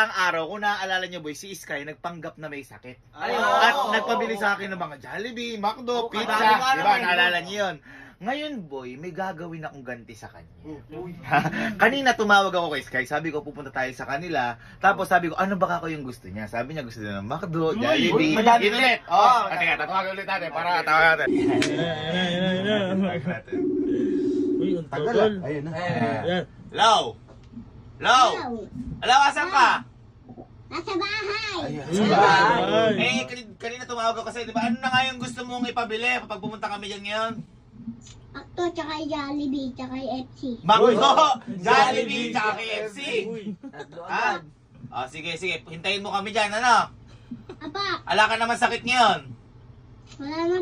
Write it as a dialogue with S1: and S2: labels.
S1: nakaraang araw, kung naaalala niyo boy, si Sky nagpanggap na may sakit.
S2: Ayun.
S1: At nagpabili sa akin ng mga Jollibee, McDo, pizza. Diba? Naalala niyo yun? Ngayon boy, may gagawin akong ganti sa kanya. Kanina tumawag ako kay Sky, sabi ko pupunta tayo sa kanila. Tapos sabi ko, ano baka ko yung gusto niya? Sabi niya gusto niya ng McDo, Jollibee. Yun ulit. Oh, teka, tatawagan ulit natin para tawagan natin.
S3: Uy, ang
S2: Tagal
S3: total.
S2: ah. Ayun na.
S3: Yan.
S1: Low! Low! Hello, asan ka?
S4: Nasa bahay.
S1: Eh, kanina tumawag ako kasi, di ba? Ano na nga yung gusto mong ipabili kapag pumunta kami dyan ngayon?
S4: Akto, tsaka Jollibee, tsaka FC.
S1: McDo, Jollibee, tsaka KFC. Ha?
S2: Tatloan.
S1: Oh, sige, sige. Hintayin mo kami dyan, ano?
S4: Apa,
S1: Ala ka naman sakit ngayon.
S4: wala na